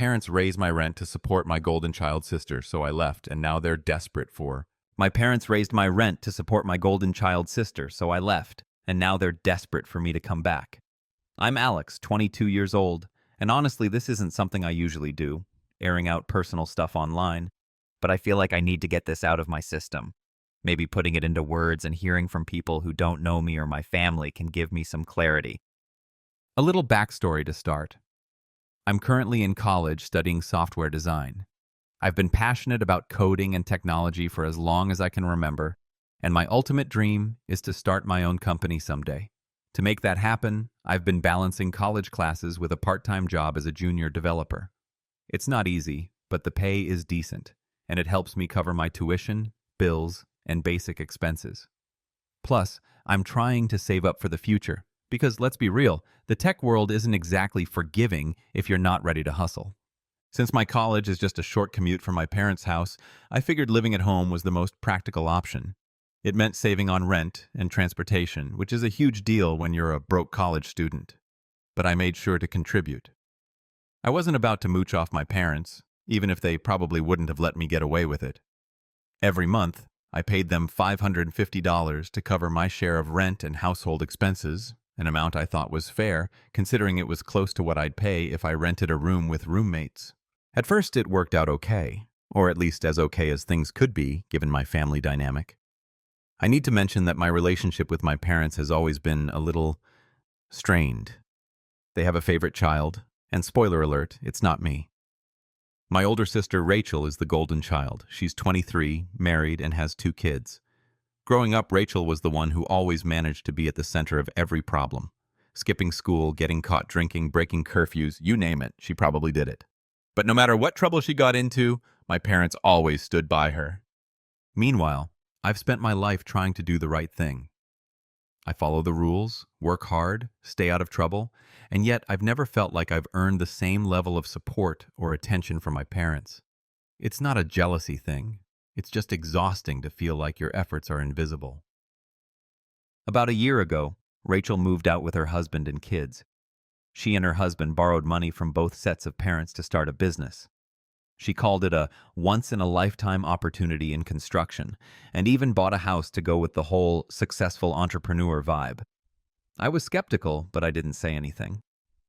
parents raised my rent to support my golden child sister, so I left, and now they're desperate for. My parents raised my rent to support my golden child sister, so I left, and now they're desperate for me to come back. I'm Alex, 22 years old, and honestly, this isn't something I usually do, airing out personal stuff online, but I feel like I need to get this out of my system. Maybe putting it into words and hearing from people who don't know me or my family can give me some clarity. A little backstory to start. I'm currently in college studying software design. I've been passionate about coding and technology for as long as I can remember, and my ultimate dream is to start my own company someday. To make that happen, I've been balancing college classes with a part-time job as a junior developer. It's not easy, but the pay is decent, and it helps me cover my tuition, bills, and basic expenses. Plus, I'm trying to save up for the future, because let's be real, the tech world isn't exactly forgiving if you're not ready to hustle. Since my college is just a short commute from my parents' house, I figured living at home was the most practical option. It meant saving on rent and transportation, which is a huge deal when you're a broke college student. But I made sure to contribute. I wasn't about to mooch off my parents, even if they probably wouldn't have let me get away with it. Every month, I paid them $550 to cover my share of rent and household expenses, an amount I thought was fair, considering it was close to what I'd pay if I rented a room with roommates. At first, it worked out okay, or at least as okay as things could be, given my family dynamic. I need to mention that my relationship with my parents has always been a little strained. They have a favorite child, and spoiler alert, it's not me. My older sister Rachel is the golden child. She's 23, married, and has 2 kids. Growing up, Rachel was the one who always managed to be at the center of every problem. Skipping school, getting caught drinking, breaking curfews, you name it, she probably did it. But no matter what trouble she got into, my parents always stood by her. Meanwhile, I've spent my life trying to do the right thing. I follow the rules, work hard, stay out of trouble, and yet I've never felt like I've earned the same level of support or attention from my parents. It's not a jealousy thing. It's just exhausting to feel like your efforts are invisible. About a year ago, Rachel moved out with her husband and kids. She and her husband borrowed money from both sets of parents to start a business. She called it a once-in-a-lifetime opportunity in construction, and even bought a house to go with the whole successful entrepreneur vibe. I was skeptical, but I didn't say anything.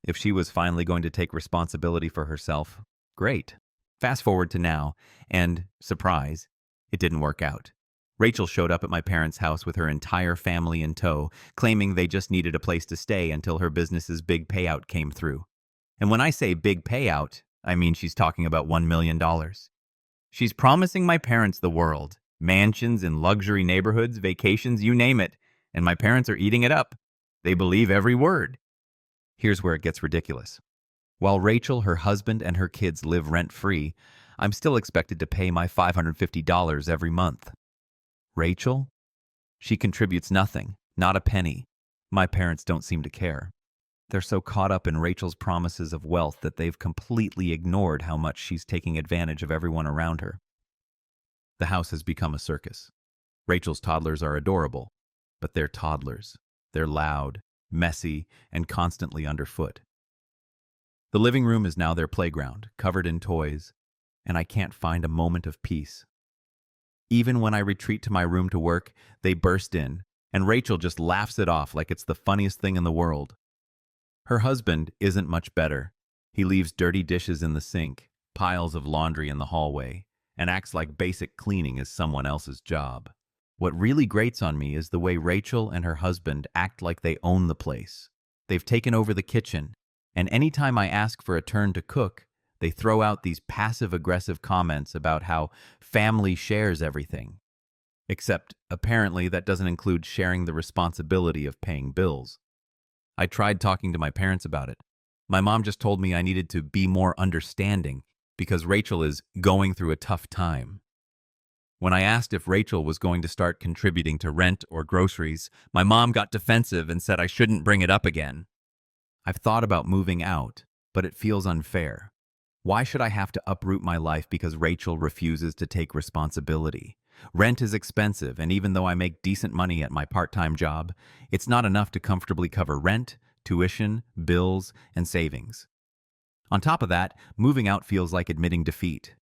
If she was finally going to take responsibility for herself, great. Fast forward to now, and, surprise, it didn't work out. Rachel showed up at my parents' house with her entire family in tow, claiming they just needed a place to stay until her business's big payout came through. And when I say big payout, I mean she's talking about $1 million. She's promising my parents the world, mansions in luxury neighborhoods, vacations, you name it, and my parents are eating it up. They believe every word. Here's where it gets ridiculous. While Rachel, her husband, and her kids live rent-free, I'm still expected to pay my $550 every month. Rachel? She contributes nothing, not a penny. My parents don't seem to care. They're so caught up in Rachel's promises of wealth that they've completely ignored how much she's taking advantage of everyone around her. The house has become a circus. Rachel's toddlers are adorable, but they're toddlers. They're loud, messy, and constantly underfoot. The living room is now their playground, covered in toys, and I can't find a moment of peace. Even when I retreat to my room to work, they burst in, and Rachel just laughs it off like it's the funniest thing in the world. Her husband isn't much better. He leaves dirty dishes in the sink, piles of laundry in the hallway, and acts like basic cleaning is someone else's job. What really grates on me is the way Rachel and her husband act like they own the place. They've taken over the kitchen, and anytime I ask for a turn to cook, they throw out these passive-aggressive comments about how family shares everything. Except, apparently, that doesn't include sharing the responsibility of paying bills. I tried talking to my parents about it. My mom just told me I needed to be more understanding because Rachel is going through a tough time. When I asked if Rachel was going to start contributing to rent or groceries, my mom got defensive and said I shouldn't bring it up again. I've thought about moving out, but it feels unfair. Why should I have to uproot my life because Rachel refuses to take responsibility? Rent is expensive, and even though I make decent money at my part-time job, it's not enough to comfortably cover rent, tuition, bills, and savings. On top of that, moving out feels like admitting defeat.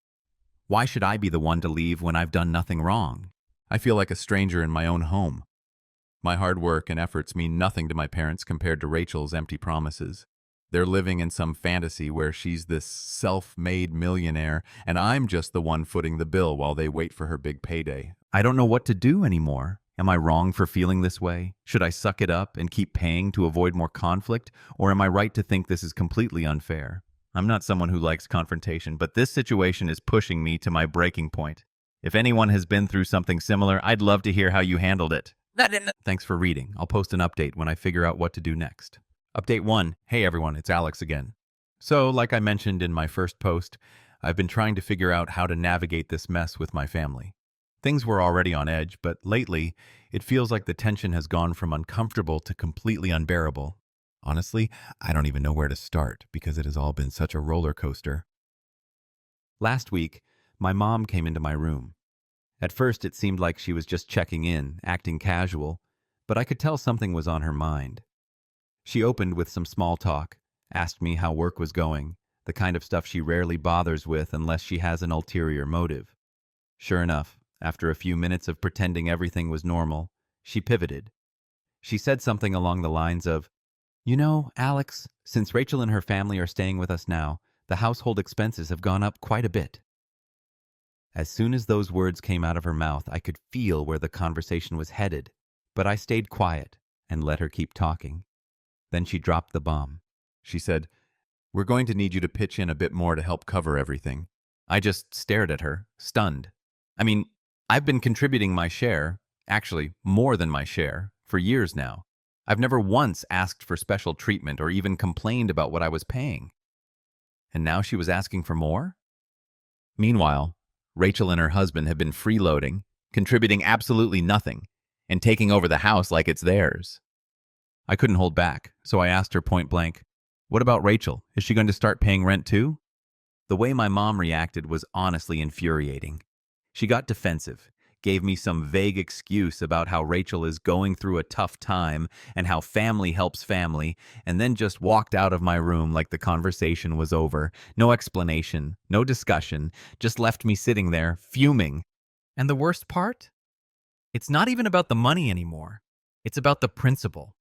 Why should I be the one to leave when I've done nothing wrong? I feel like a stranger in my own home. My hard work and efforts mean nothing to my parents compared to Rachel's empty promises. They're living in some fantasy where she's this self-made millionaire, and I'm just the one footing the bill while they wait for her big payday. I don't know what to do anymore. Am I wrong for feeling this way? Should I suck it up and keep paying to avoid more conflict? Or am I right to think this is completely unfair? I'm not someone who likes confrontation, but this situation is pushing me to my breaking point. If anyone has been through something similar, I'd love to hear how you handled it. Thanks for reading. I'll post an update when I figure out what to do next. Update 1. Hey everyone, it's Alex again. So, like I mentioned in my first post, I've been trying to figure out how to navigate this mess with my family. Things were already on edge, but lately, it feels like the tension has gone from uncomfortable to completely unbearable. Honestly, I don't even know where to start because it has all been such a roller coaster. Last week, my mom came into my room. At first, it seemed like she was just checking in, acting casual, but I could tell something was on her mind. She opened with some small talk, asked me how work was going, the kind of stuff she rarely bothers with unless she has an ulterior motive. Sure enough, after a few minutes of pretending everything was normal, she pivoted. She said something along the lines of, "You know, Alex, since Rachel and her family are staying with us now, the household expenses have gone up quite a bit." As soon as those words came out of her mouth, I could feel where the conversation was headed, but I stayed quiet and let her keep talking. Then she dropped the bomb. She said, "We're going to need you to pitch in a bit more to help cover everything." I just stared at her, stunned. I mean, I've been contributing my share, actually more than my share, for years now. I've never once asked for special treatment or even complained about what I was paying. And now she was asking for more? Meanwhile, Rachel and her husband have been freeloading, contributing absolutely nothing, and taking over the house like it's theirs. I couldn't hold back, so I asked her point blank, "What about Rachel? Is she going to start paying rent too?" The way my mom reacted was honestly infuriating. She got defensive, gave me some vague excuse about how Rachel is going through a tough time and how family helps family, and then just walked out of my room like the conversation was over. No explanation, no discussion, just left me sitting there, fuming. And the worst part? It's not even about the money anymore. It's about the principle.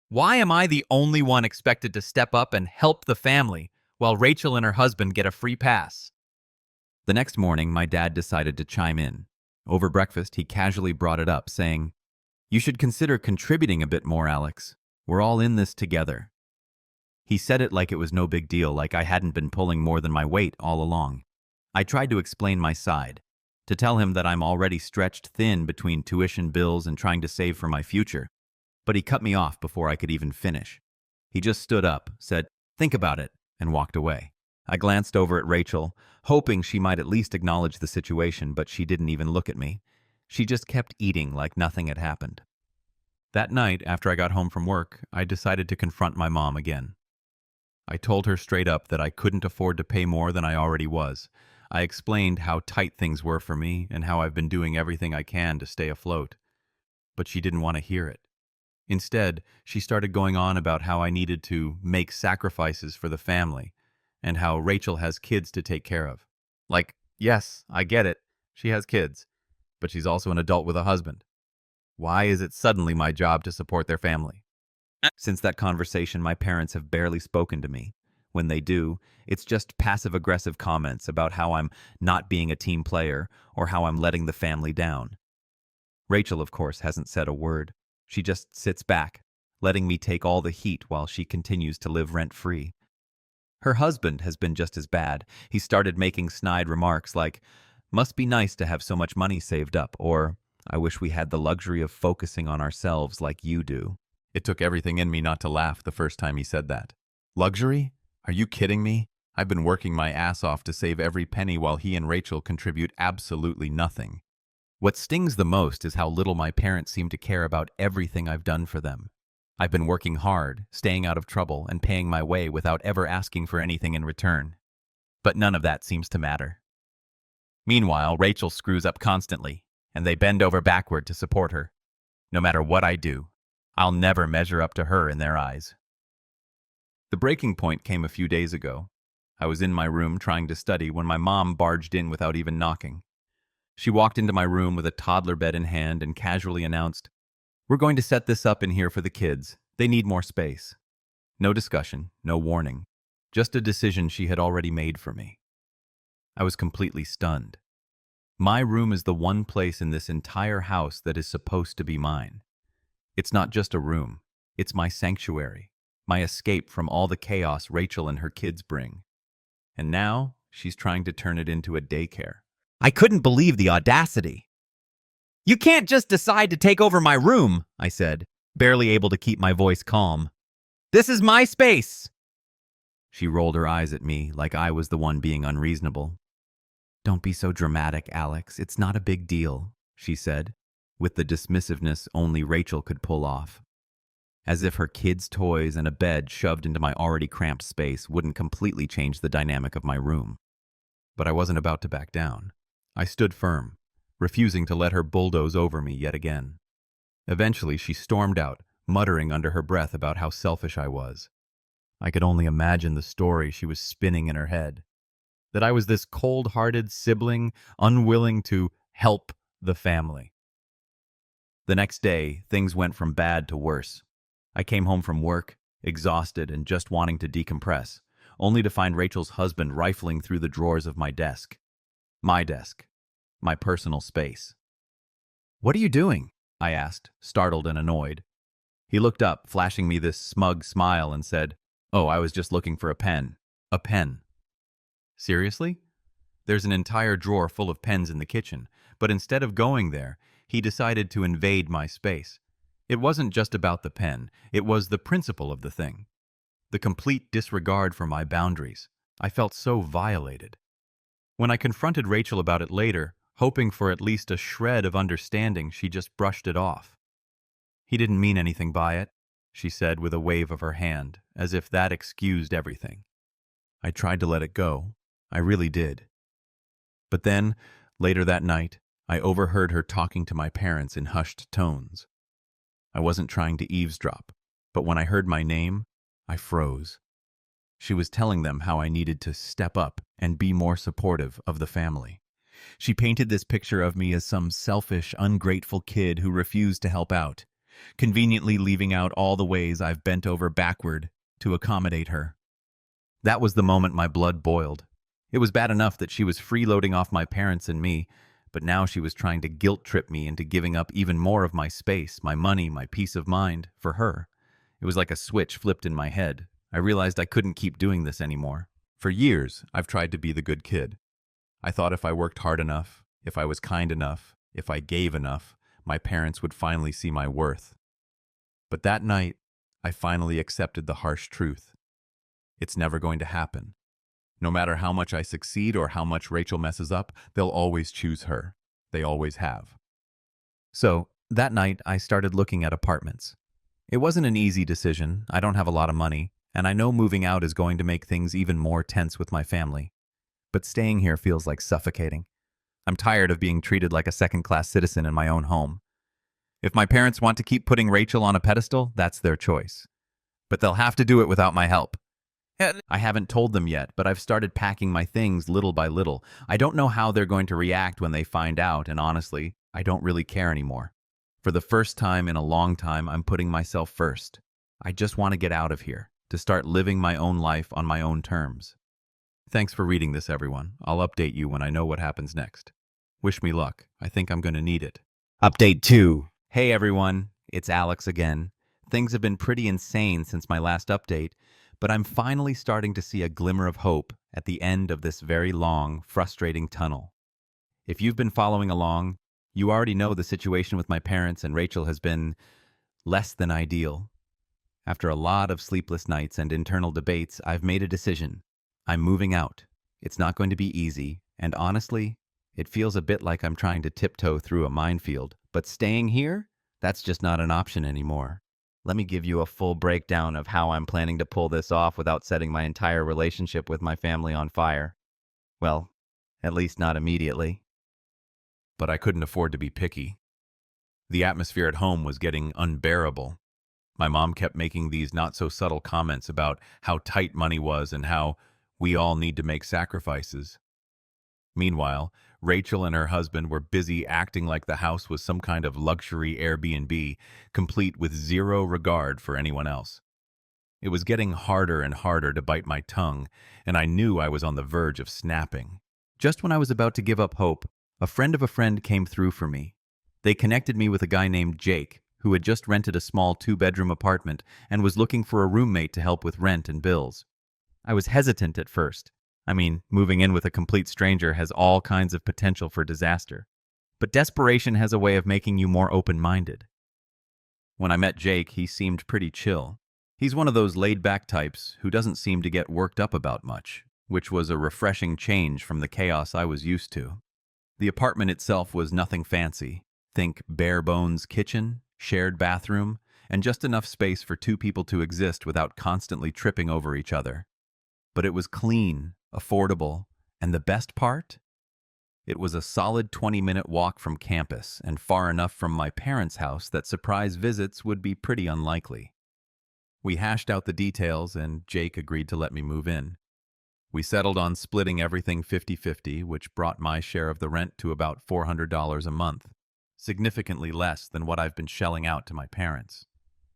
Why am I the only one expected to step up and help the family while Rachel and her husband get a free pass? The next morning, my dad decided to chime in. Over breakfast, he casually brought it up, saying, "You should consider contributing a bit more, Alex. We're all in this together." He said it like it was no big deal, like I hadn't been pulling more than my weight all along. I tried to explain my side, to tell him that I'm already stretched thin between tuition bills and trying to save for my future. But he cut me off before I could even finish. He just stood up, said, "Think about it," and walked away. I glanced over at Rachel, hoping she might at least acknowledge the situation, but she didn't even look at me. She just kept eating like nothing had happened. That night, after I got home from work, I decided to confront my mom again. I told her straight up that I couldn't afford to pay more than I already was. I explained how tight things were for me and how I've been doing everything I can to stay afloat. But she didn't want to hear it. Instead, she started going on about how I needed to make sacrifices for the family, and how Rachel has kids to take care of. Like, yes, I get it, she has kids, but she's also an adult with a husband. Why is it suddenly my job to support their family? Since that conversation, my parents have barely spoken to me. When they do, it's just passive-aggressive comments about how I'm not being a team player or how I'm letting the family down. Rachel, of course, hasn't said a word. She just sits back, letting me take all the heat while she continues to live rent-free. Her husband has been just as bad. He started making snide remarks like, "Must be nice to have so much money saved up," or, "I wish we had the luxury of focusing on ourselves like you do." It took everything in me not to laugh the first time he said that. Luxury? Are you kidding me? I've been working my ass off to save every penny while he and Rachel contribute absolutely nothing. What stings the most is how little my parents seem to care about everything I've done for them. I've been working hard, staying out of trouble, and paying my way without ever asking for anything in return. But none of that seems to matter. Meanwhile, Rachel screws up constantly, and they bend over backward to support her. No matter what I do, I'll never measure up to her in their eyes. The breaking point came a few days ago. I was in my room trying to study when my mom barged in without even knocking. She walked into my room with a toddler bed in hand and casually announced, "We're going to set this up in here for the kids. They need more space." No discussion, no warning, just a decision she had already made for me. I was completely stunned. My room is the one place in this entire house that is supposed to be mine. It's not just a room. It's my sanctuary, my escape from all the chaos Rachel and her kids bring. And now, she's trying to turn it into a daycare. I couldn't believe the audacity. "You can't just decide to take over my room," I said, barely able to keep my voice calm. "This is my space." She rolled her eyes at me like I was the one being unreasonable. "Don't be so dramatic, Alex. It's not a big deal," she said, with the dismissiveness only Rachel could pull off. As if her kids' toys and a bed shoved into my already cramped space wouldn't completely change the dynamic of my room. But I wasn't about to back down. I stood firm, refusing to let her bulldoze over me yet again. Eventually, she stormed out, muttering under her breath about how selfish I was. I could only imagine the story she was spinning in her head. That I was this cold-hearted sibling, unwilling to help the family. The next day, things went from bad to worse. I came home from work, exhausted and just wanting to decompress, only to find Rachel's husband rifling through the drawers of my desk. My desk. My personal space. "What are you doing?" I asked, startled and annoyed. He looked up, flashing me this smug smile and said, "Oh, I was just looking for a pen." "A pen?" Seriously? There's an entire drawer full of pens in the kitchen, but instead of going there, he decided to invade my space. It wasn't just about the pen, it was the principle of the thing. The complete disregard for my boundaries. I felt so violated. When I confronted Rachel about it later, hoping for at least a shred of understanding, she just brushed it off. "He didn't mean anything by it," she said with a wave of her hand, as if that excused everything. I tried to let it go. I really did. But then, later that night, I overheard her talking to my parents in hushed tones. I wasn't trying to eavesdrop, but when I heard my name, I froze. She was telling them how I needed to step up and be more supportive of the family. She painted this picture of me as some selfish, ungrateful kid who refused to help out, conveniently leaving out all the ways I've bent over backward to accommodate her. That was the moment my blood boiled. It was bad enough that she was freeloading off my parents and me, but now she was trying to guilt-trip me into giving up even more of my space, my money, my peace of mind, for her. It was like a switch flipped in my head. I realized I couldn't keep doing this anymore. For years, I've tried to be the good kid. I thought if I worked hard enough, if I was kind enough, if I gave enough, my parents would finally see my worth. But that night, I finally accepted the harsh truth. It's never going to happen. No matter how much I succeed or how much Rachel messes up, they'll always choose her. They always have. So, that night, I started looking at apartments. It wasn't an easy decision. I don't have a lot of money, and I know moving out is going to make things even more tense with my family. But staying here feels like suffocating. I'm tired of being treated like a second-class citizen in my own home. If my parents want to keep putting Rachel on a pedestal, that's their choice. But they'll have to do it without my help. I haven't told them yet, but I've started packing my things little by little. I don't know how they're going to react when they find out, and honestly, I don't really care anymore. For the first time in a long time, I'm putting myself first. I just want to get out of here, to start living my own life on my own terms. Thanks for reading this, everyone. I'll update you when I know what happens next. Wish me luck. I think I'm going to need it. Update 2. Hey, everyone. It's Alex again. Things have been pretty insane since my last update, but I'm finally starting to see a glimmer of hope at the end of this very long, frustrating tunnel. If you've been following along, you already know the situation with my parents and Rachel has been less than ideal. After a lot of sleepless nights and internal debates, I've made a decision. I'm moving out. It's not going to be easy, and honestly, it feels a bit like I'm trying to tiptoe through a minefield. But staying here? That's just not an option anymore. Let me give you a full breakdown of how I'm planning to pull this off without setting my entire relationship with my family on fire. Well, at least not immediately. But I couldn't afford to be picky. The atmosphere at home was getting unbearable. My mom kept making these not-so-subtle comments about how tight money was and how We all need to make sacrifices. Meanwhile, Rachel and her husband were busy acting like the house was some kind of luxury Airbnb, complete with zero regard for anyone else. It was getting harder and harder to bite my tongue, and I knew I was on the verge of snapping. Just when I was about to give up hope, a friend of a friend came through for me. They connected me with a guy named Jake, who had just rented a small two-bedroom apartment and was looking for a roommate to help with rent and bills. I was hesitant at first. I mean, moving in with a complete stranger has all kinds of potential for disaster. But desperation has a way of making you more open-minded. When I met Jake, he seemed pretty chill. He's one of those laid-back types who doesn't seem to get worked up about much, which was a refreshing change from the chaos I was used to. The apartment itself was nothing fancy. Think bare-bones kitchen, shared bathroom, and just enough space for two people to exist without constantly tripping over each other. But it was clean, affordable, and the best part? It was a solid 20-minute walk from campus and far enough from my parents' house that surprise visits would be pretty unlikely. We hashed out the details and Jake agreed to let me move in. We settled on splitting everything 50-50, which brought my share of the rent to about $400 a month, significantly less than what I've been shelling out to my parents.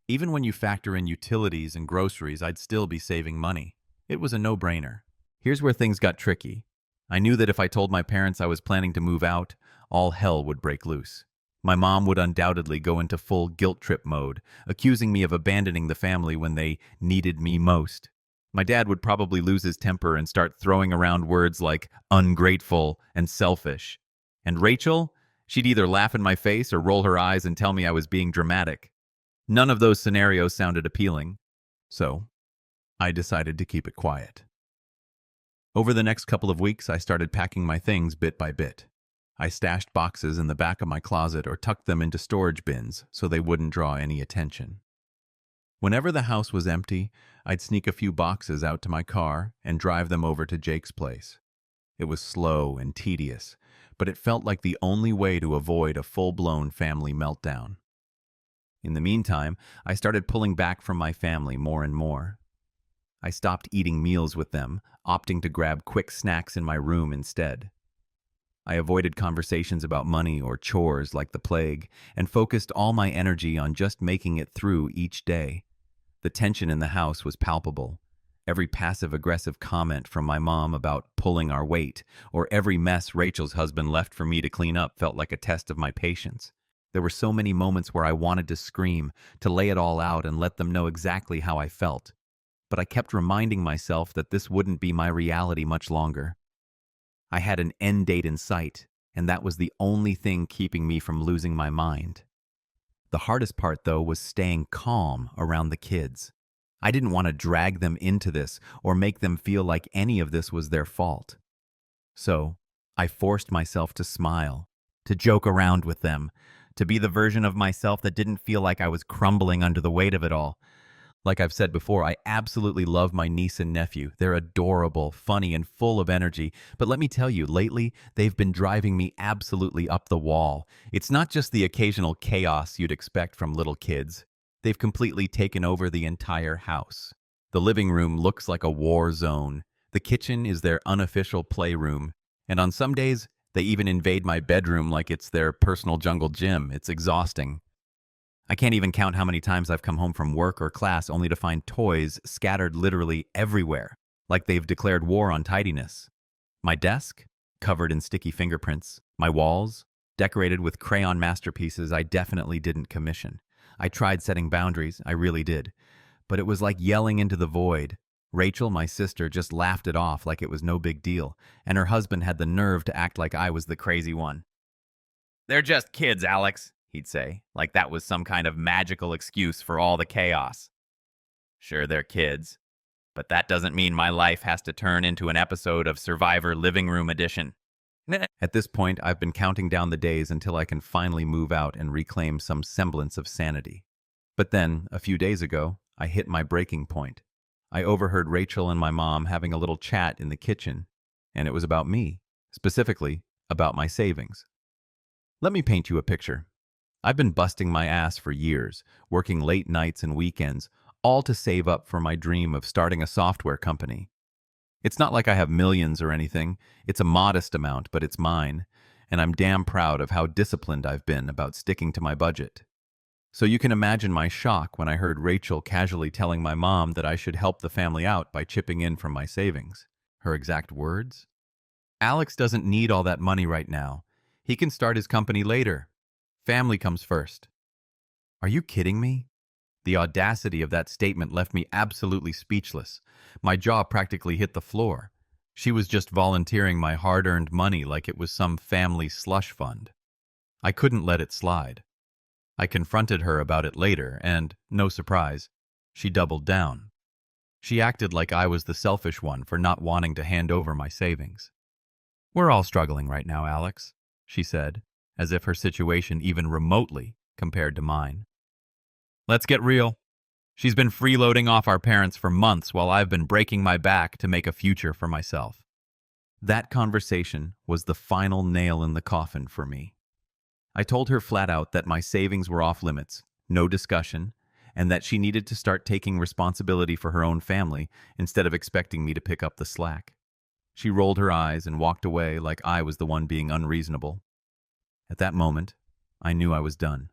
Even when you factor in utilities and groceries, I'd still be saving money. It was a no-brainer. Here's where things got tricky. I knew that if I told my parents I was planning to move out, all hell would break loose. My mom would undoubtedly go into full guilt trip mode, accusing me of abandoning the family when they needed me most. My dad would probably lose his temper and start throwing around words like ungrateful and selfish. And Rachel, she'd either laugh in my face or roll her eyes and tell me I was being dramatic. None of those scenarios sounded appealing, so I decided to keep it quiet. Over the next couple of weeks, I started packing my things bit by bit. I stashed boxes in the back of my closet or tucked them into storage bins so they wouldn't draw any attention. Whenever the house was empty, I'd sneak a few boxes out to my car and drive them over to Jake's place. It was slow and tedious, but it felt like the only way to avoid a full-blown family meltdown. In the meantime, I started pulling back from my family more and more. I stopped eating meals with them, opting to grab quick snacks in my room instead. I avoided conversations about money or chores like the plague, and focused all my energy on just making it through each day. The tension in the house was palpable. Every passive-aggressive comment from my mom about pulling our weight, or every mess Rachel's husband left for me to clean up felt like a test of my patience. There were so many moments where I wanted to scream, to lay it all out and let them know exactly how I felt. But I kept reminding myself that this wouldn't be my reality much longer. I had an end date in sight, and that was the only thing keeping me from losing my mind. The hardest part, though, was staying calm around the kids. I didn't want to drag them into this or make them feel like any of this was their fault. So, I forced myself to smile, to joke around with them, to be the version of myself that didn't feel like I was crumbling under the weight of it all. Like I've said before, I absolutely love my niece and nephew. They're adorable, funny, and full of energy. But let me tell you, lately, they've been driving me absolutely up the wall. It's not just the occasional chaos you'd expect from little kids. They've completely taken over the entire house. The living room looks like a war zone. The kitchen is their unofficial playroom. And on some days, they even invade my bedroom like it's their personal jungle gym. It's exhausting. I can't even count how many times I've come home from work or class only to find toys scattered literally everywhere, like they've declared war on tidiness. My desk, covered in sticky fingerprints. My walls, decorated with crayon masterpieces I definitely didn't commission. I tried setting boundaries, I really did. But it was like yelling into the void. Rachel, my sister, just laughed it off like it was no big deal, and her husband had the nerve to act like I was the crazy one. "They're just kids, Alex," he'd say, like that was some kind of magical excuse for all the chaos. Sure, they're kids, but that doesn't mean my life has to turn into an episode of Survivor Living Room Edition. At this point, I've been counting down the days until I can finally move out and reclaim some semblance of sanity. But then, a few days ago, I hit my breaking point. I overheard Rachel and my mom having a little chat in the kitchen, and it was about me, specifically about my savings. Let me paint you a picture. I've been busting my ass for years, working late nights and weekends, all to save up for my dream of starting a software company. It's not like I have millions or anything. It's a modest amount, but it's mine, and I'm damn proud of how disciplined I've been about sticking to my budget. So you can imagine my shock when I heard Rachel casually telling my mom that I should help the family out by chipping in from my savings. Her exact words? Alex doesn't need all that money right now. He can start his company later. Family comes first. Are you kidding me? The audacity of that statement left me absolutely speechless. My jaw practically hit the floor. She was just volunteering my hard-earned money like it was some family slush fund. I couldn't let it slide. I confronted her about it later, and, no surprise, she doubled down. She acted like I was the selfish one for not wanting to hand over my savings. "We're all struggling right now, Alex," she said, as if her situation even remotely compared to mine. "Let's get real. She's been freeloading off our parents for months while I've been breaking my back to make a future for myself." That conversation was the final nail in the coffin for me. I told her flat out that my savings were off limits, no discussion, and that she needed to start taking responsibility for her own family instead of expecting me to pick up the slack. She rolled her eyes and walked away like I was the one being unreasonable. At that moment, I knew I was done.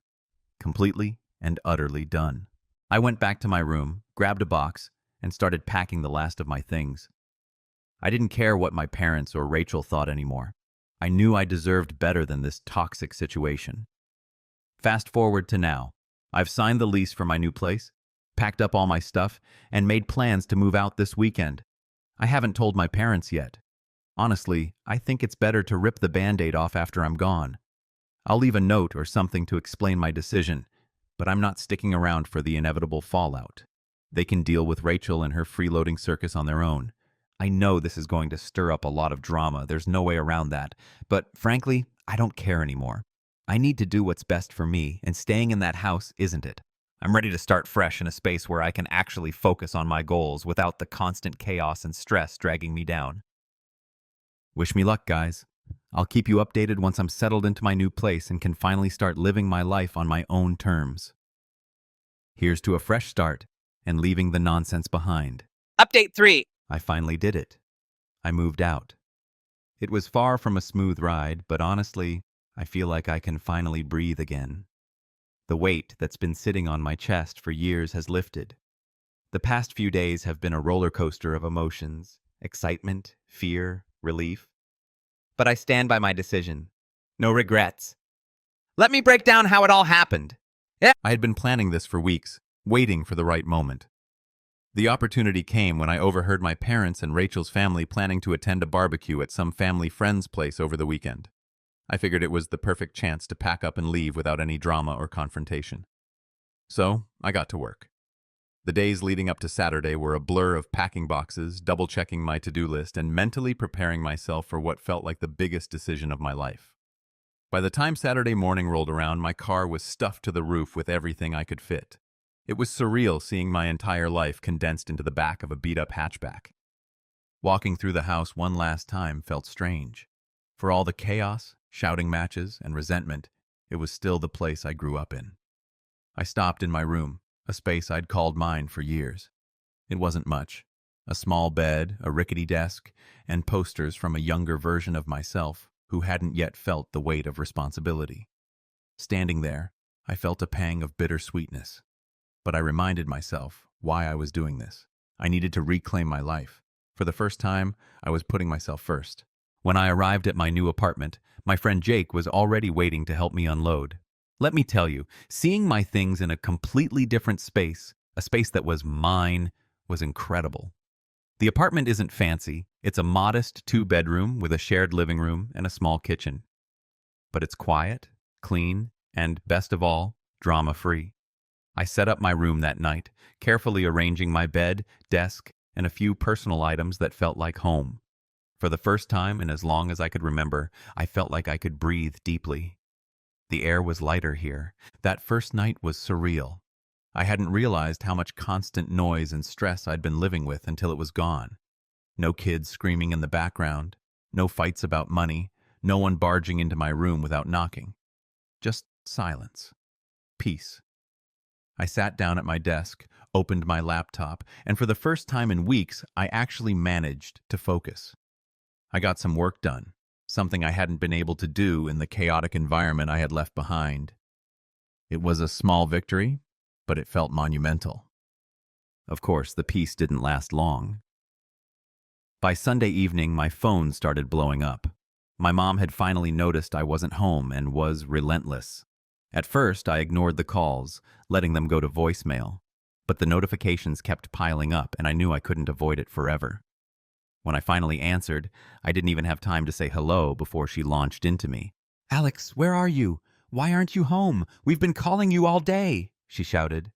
Completely and utterly done. I went back to my room, grabbed a box, and started packing the last of my things. I didn't care what my parents or Rachel thought anymore. I knew I deserved better than this toxic situation. Fast forward to now. I've signed the lease for my new place, packed up all my stuff, and made plans to move out this weekend. I haven't told my parents yet. Honestly, I think it's better to rip the Band-Aid off after I'm gone. I'll leave a note or something to explain my decision, but I'm not sticking around for the inevitable fallout. They can deal with Rachel and her freeloading circus on their own. I know this is going to stir up a lot of drama, there's no way around that, but frankly, I don't care anymore. I need to do what's best for me, and staying in that house isn't it. I'm ready to start fresh in a space where I can actually focus on my goals without the constant chaos and stress dragging me down. Wish me luck, guys. I'll keep you updated once I'm settled into my new place and can finally start living my life on my own terms. Here's to a fresh start and leaving the nonsense behind. Update 3. I finally did it. I moved out. It was far from a smooth ride, but honestly, I feel like I can finally breathe again. The weight that's been sitting on my chest for years has lifted. The past few days have been a roller coaster of emotions, excitement, fear, relief. But I stand by my decision. No regrets. Let me break down how it all happened. I had been planning this for weeks, waiting for the right moment. The opportunity came when I overheard my parents and Rachel's family planning to attend a barbecue at some family friend's place over the weekend. I figured it was the perfect chance to pack up and leave without any drama or confrontation. So, I got to work. The days leading up to Saturday were a blur of packing boxes, double-checking my to-do list, and mentally preparing myself for what felt like the biggest decision of my life. By the time Saturday morning rolled around, my car was stuffed to the roof with everything I could fit. It was surreal seeing my entire life condensed into the back of a beat-up hatchback. Walking through the house one last time felt strange. For all the chaos, shouting matches, and resentment, it was still the place I grew up in. I stopped in my room, a space I'd called mine for years. It wasn't much. A small bed, a rickety desk, and posters from a younger version of myself who hadn't yet felt the weight of responsibility. Standing there, I felt a pang of bittersweetness. But I reminded myself why I was doing this. I needed to reclaim my life. For the first time, I was putting myself first. When I arrived at my new apartment, my friend Jake was already waiting to help me unload. Let me tell you, seeing my things in a completely different space, a space that was mine, was incredible. The apartment isn't fancy. It's a modest 2-bedroom with a shared living room and a small kitchen. But it's quiet, clean, and, best of all, drama-free. I set up my room that night, carefully arranging my bed, desk, and a few personal items that felt like home. For the first time in as long as I could remember, I felt like I could breathe deeply. The air was lighter here. That first night was surreal. I hadn't realized how much constant noise and stress I'd been living with until it was gone. No kids screaming in the background, no fights about money, no one barging into my room without knocking. Just silence. Peace. I sat down at my desk, opened my laptop, and for the first time in weeks, I actually managed to focus. I got some work done, something I hadn't been able to do in the chaotic environment I had left behind. It was a small victory, but it felt monumental. Of course, the peace didn't last long. By Sunday evening, my phone started blowing up. My mom had finally noticed I wasn't home and was relentless. At first, I ignored the calls, letting them go to voicemail. But the notifications kept piling up, and I knew I couldn't avoid it forever. When I finally answered, I didn't even have time to say hello before she launched into me. "Alex, where are you? Why aren't you home? We've been calling you all day," she shouted.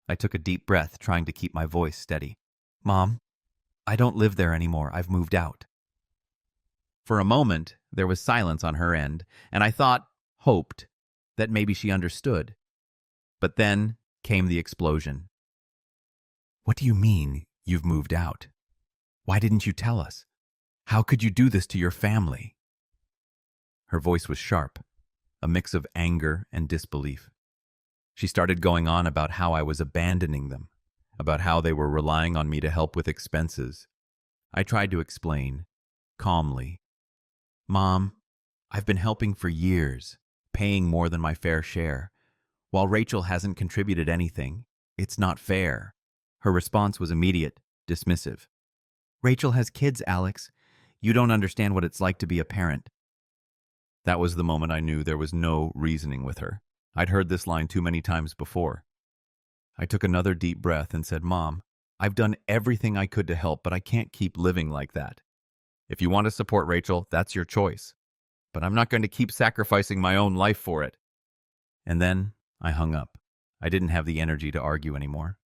I took a deep breath, trying to keep my voice steady. "Mom, I don't live there anymore. I've moved out." For a moment, there was silence on her end, and I hoped, that maybe she understood. But then came the explosion. "What do you mean, you've moved out? Why didn't you tell us? How could you do this to your family?" Her voice was sharp, a mix of anger and disbelief. She started going on about how I was abandoning them, about how they were relying on me to help with expenses. I tried to explain, calmly. "Mom, I've been helping for years, paying more than my fair share. While Rachel hasn't contributed anything, it's not fair." Her response was immediate, dismissive. "Rachel has kids, Alex. You don't understand what it's like to be a parent." That was the moment I knew there was no reasoning with her. I'd heard this line too many times before. I took another deep breath and said, "Mom, I've done everything I could to help, but I can't keep living like that. If you want to support Rachel, that's your choice. But I'm not going to keep sacrificing my own life for it." And then I hung up. I didn't have the energy to argue anymore.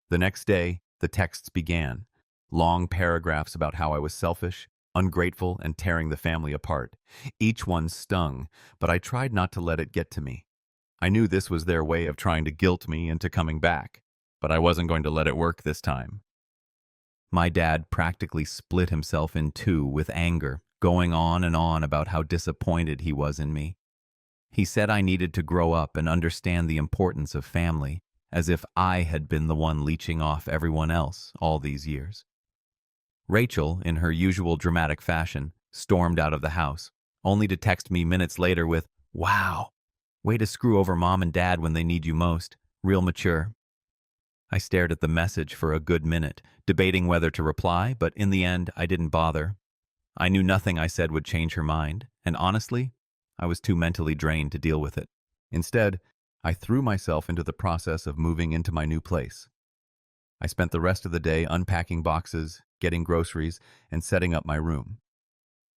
The next day, the texts began. Long paragraphs about how I was selfish, ungrateful, and tearing the family apart. Each one stung, but I tried not to let it get to me. I knew this was their way of trying to guilt me into coming back, but I wasn't going to let it work this time. My dad practically split himself in two with anger, going on and on about how disappointed he was in me. He said I needed to grow up and understand the importance of family, as if I had been the one leeching off everyone else all these years. Rachel, in her usual dramatic fashion, stormed out of the house, only to text me minutes later with, "Wow, way to screw over Mom and Dad when they need you most. Real mature." I stared at the message for a good minute, debating whether to reply, but in the end, I didn't bother. I knew nothing I said would change her mind, and honestly, I was too mentally drained to deal with it. Instead, I threw myself into the process of moving into my new place. I spent the rest of the day unpacking boxes, getting groceries, and setting up my room.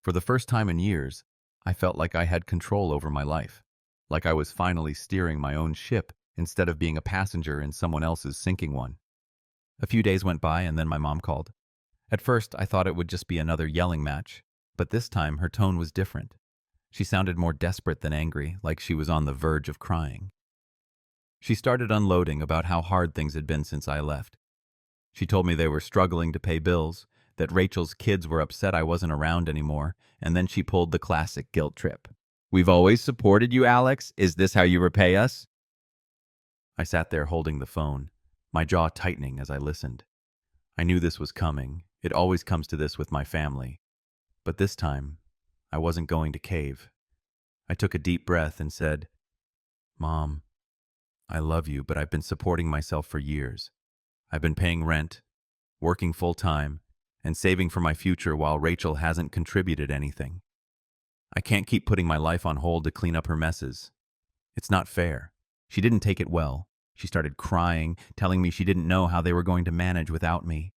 For the first time in years, I felt like I had control over my life, like I was finally steering my own ship instead of being a passenger in someone else's sinking one. A few days went by and then my mom called. At first, I thought it would just be another yelling match, but this time her tone was different. She sounded more desperate than angry, like she was on the verge of crying. She started unloading about how hard things had been since I left. She told me they were struggling to pay bills, that Rachel's kids were upset I wasn't around anymore, and then she pulled the classic guilt trip. "We've always supported you, Alex. Is this how you repay us?" I sat there holding the phone, my jaw tightening as I listened. I knew this was coming. It always comes to this with my family. But this time, I wasn't going to cave. I took a deep breath and said, "Mom, I love you, but I've been supporting myself for years. I've been paying rent, working full-time, and saving for my future while Rachel hasn't contributed anything. I can't keep putting my life on hold to clean up her messes. It's not fair." She didn't take it well. She started crying, telling me she didn't know how they were going to manage without me.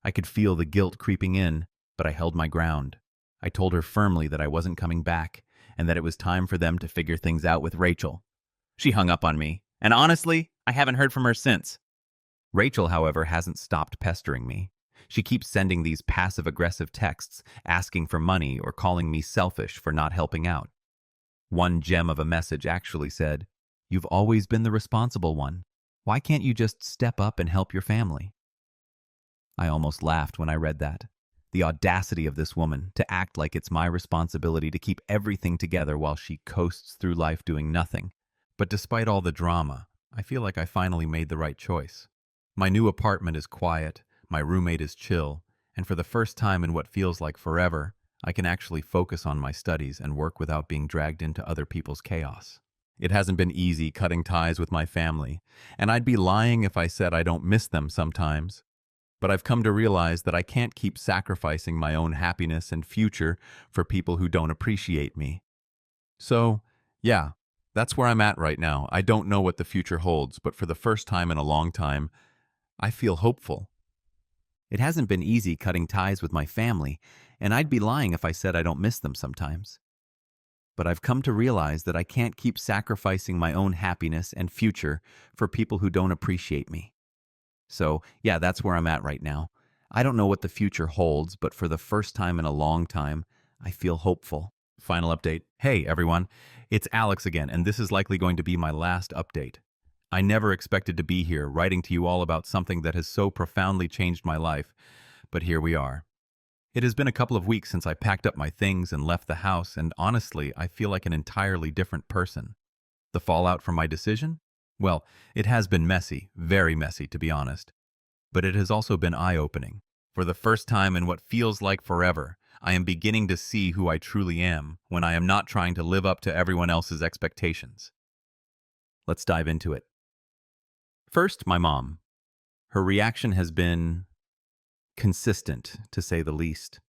I could feel the guilt creeping in, but I held my ground. I told her firmly that I wasn't coming back, and that it was time for them to figure things out with Rachel. She hung up on me, and honestly, I haven't heard from her since. Rachel, however, hasn't stopped pestering me. She keeps sending these passive-aggressive texts, asking for money or calling me selfish for not helping out. One gem of a message actually said, "You've always been the responsible one. Why can't you just step up and help your family?" I almost laughed when I read that. The audacity of this woman to act like it's my responsibility to keep everything together while she coasts through life doing nothing. But despite all the drama, I feel like I finally made the right choice. My new apartment is quiet, my roommate is chill, and for the first time in what feels like forever, I can actually focus on my studies and work without being dragged into other people's chaos. It hasn't been easy cutting ties with my family, and I'd be lying if I said I don't miss them sometimes. But I've come to realize that I can't keep sacrificing my own happiness and future for people who don't appreciate me. So, yeah, that's where I'm at right now. I don't know what the future holds, but for the first time in a long time, I feel hopeful. It hasn't been easy cutting ties with my family, and I'd be lying if I said I don't miss them sometimes. But I've come to realize that I can't keep sacrificing my own happiness and future for people who don't appreciate me. So, yeah, that's where I'm at right now. I don't know what the future holds, but for the first time in a long time, I feel hopeful. Final update. Hey, everyone. It's Alex again, and this is likely going to be my last update. I never expected to be here, writing to you all about something that has so profoundly changed my life, but here we are. It has been a couple of weeks since I packed up my things and left the house, and honestly, I feel like an entirely different person. The fallout from my decision? Well, it has been messy, very messy to be honest. But it has also been eye-opening. For the first time in what feels like forever, I am beginning to see who I truly am when I am not trying to live up to everyone else's expectations. Let's dive into it. First, my mom. Her reaction has been consistent, to say the least.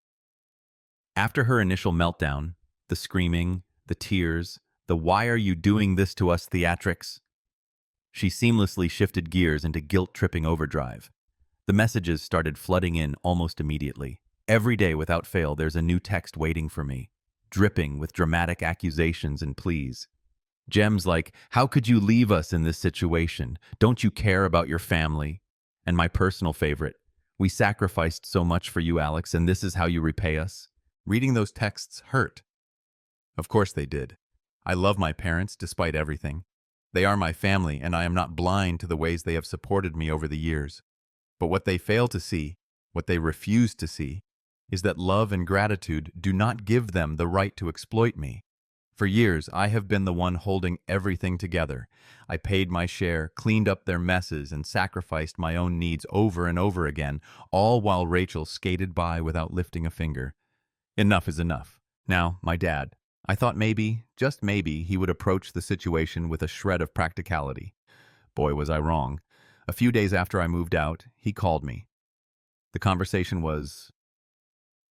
After her initial meltdown, the screaming, the tears, the "why are you doing this to us" theatrics, she seamlessly shifted gears into guilt-tripping overdrive. The messages started flooding in almost immediately. Every day without fail, there's a new text waiting for me, dripping with dramatic accusations and pleas. Gems like, "How could you leave us in this situation? Don't you care about your family?" And my personal favorite, "We sacrificed so much for you, Alex, and this is how you repay us." Reading those texts hurt. Of course they did. I love my parents despite everything. They are my family, and I am not blind to the ways they have supported me over the years. But what they fail to see, what they refuse to see, is that love and gratitude do not give them the right to exploit me. For years, I have been the one holding everything together. I paid my share, cleaned up their messes, and sacrificed my own needs over and over again, all while Rachel skated by without lifting a finger. Enough is enough. Now, my dad. I thought maybe, just maybe, he would approach the situation with a shred of practicality. Boy, was I wrong. A few days after I moved out, he called me. The conversation was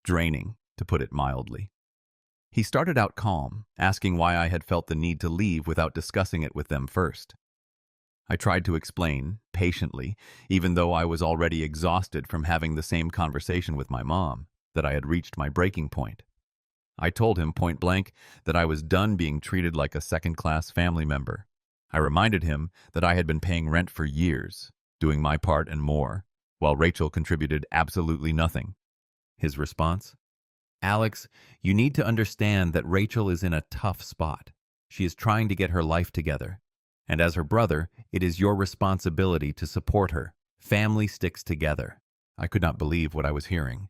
draining, to put it mildly. He started out calm, asking why I had felt the need to leave without discussing it with them first. I tried to explain, patiently, even though I was already exhausted from having the same conversation with my mom, that I had reached my breaking point. I told him point blank that I was done being treated like a second-class family member. I reminded him that I had been paying rent for years, doing my part and more, while Rachel contributed absolutely nothing. His response? "Alex, you need to understand that Rachel is in a tough spot. She is trying to get her life together. And as her brother, it is your responsibility to support her. Family sticks together." I could not believe what I was hearing.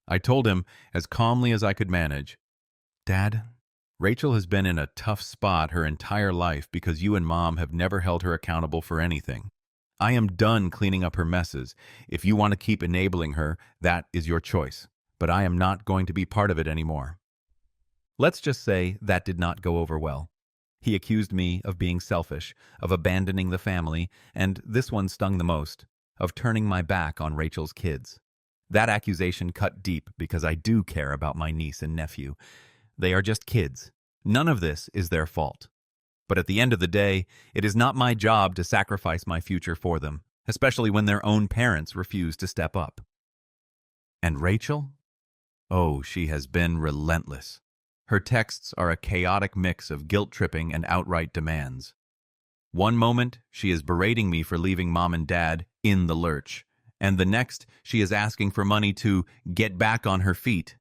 I told him, as calmly as I could manage, "Dad, Rachel has been in a tough spot her entire life because you and Mom have never held her accountable for anything. I am done cleaning up her messes. If you want to keep enabling her, that is your choice. But I am not going to be part of it anymore." Let's just say that did not go over well. He accused me of being selfish, of abandoning the family, and this one stung the most, of turning my back on Rachel's kids. That accusation cut deep because I do care about my niece and nephew. They are just kids. None of this is their fault. But at the end of the day, it is not my job to sacrifice my future for them, especially when their own parents refuse to step up. And Rachel? Oh, she has been relentless. Her texts are a chaotic mix of guilt-tripping and outright demands. One moment, she is berating me for leaving Mom and Dad in the lurch, and the next, she is asking for money to get back on her feet.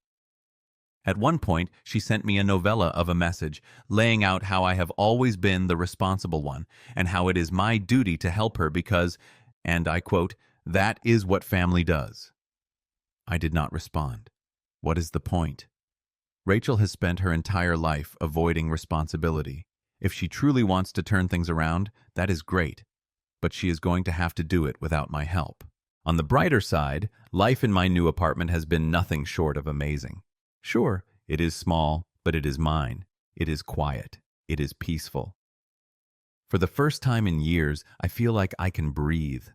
At one point, she sent me a novella of a message, laying out how I have always been the responsible one, and how it is my duty to help her because, and I quote, "that is what family does." I did not respond. What is the point? Rachel has spent her entire life avoiding responsibility. If she truly wants to turn things around, that is great. but she is going to have to do it without my help. On the brighter side, life in my new apartment has been nothing short of amazing. Sure, it is small, but it is mine. It is quiet. It is peaceful. For the first time in years, I feel like I can breathe.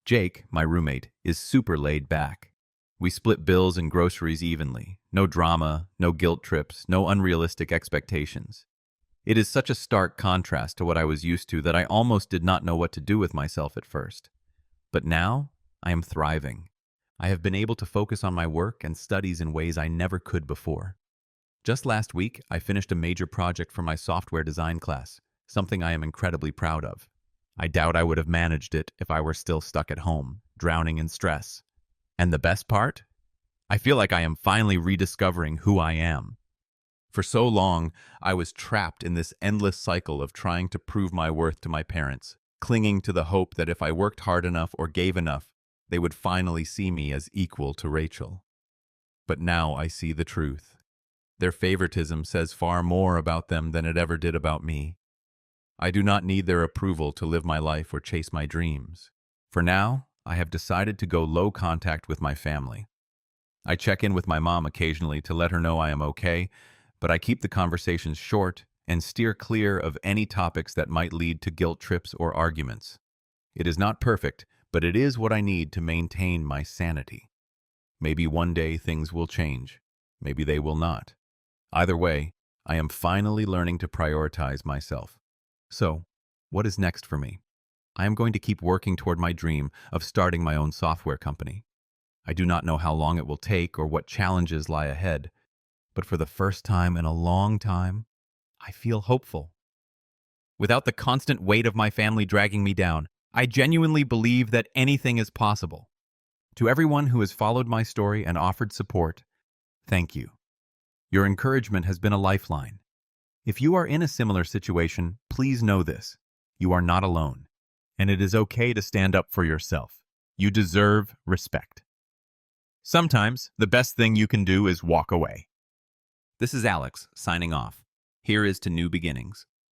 Jake, my roommate, is super laid back. We split bills and groceries evenly. No drama, no guilt trips, no unrealistic expectations. It is such a stark contrast to what I was used to that I almost did not know what to do with myself at first. But now, I am thriving. I have been able to focus on my work and studies in ways I never could before. Just last week, I finished a major project for my software design class, something I am incredibly proud of. I doubt I would have managed it if I were still stuck at home, drowning in stress. And the best part? I feel like I am finally rediscovering who I am. For so long, I was trapped in this endless cycle of trying to prove my worth to my parents, clinging to the hope that if I worked hard enough or gave enough, they would finally see me as equal to Rachel. But now I see the truth. Their favoritism says far more about them than it ever did about me. I do not need their approval to live my life or chase my dreams. For now, I have decided to go low contact with my family. I check in with my mom occasionally to let her know I am okay, but I keep the conversations short and steer clear of any topics that might lead to guilt trips or arguments. It is not perfect, but it is what I need to maintain my sanity. Maybe one day things will change. Maybe they will not. Either way, I am finally learning to prioritize myself. So, what is next for me? I am going to keep working toward my dream of starting my own software company. I do not know how long it will take or what challenges lie ahead, but for the first time in a long time, I feel hopeful. Without the constant weight of my family dragging me down, I genuinely believe that anything is possible. To everyone who has followed my story and offered support, thank you. Your encouragement has been a lifeline. If you are in a similar situation, please know this. You are not alone. And it is okay to stand up for yourself. You deserve respect. Sometimes, the best thing you can do is walk away. This is Alex, signing off. Here is to new beginnings.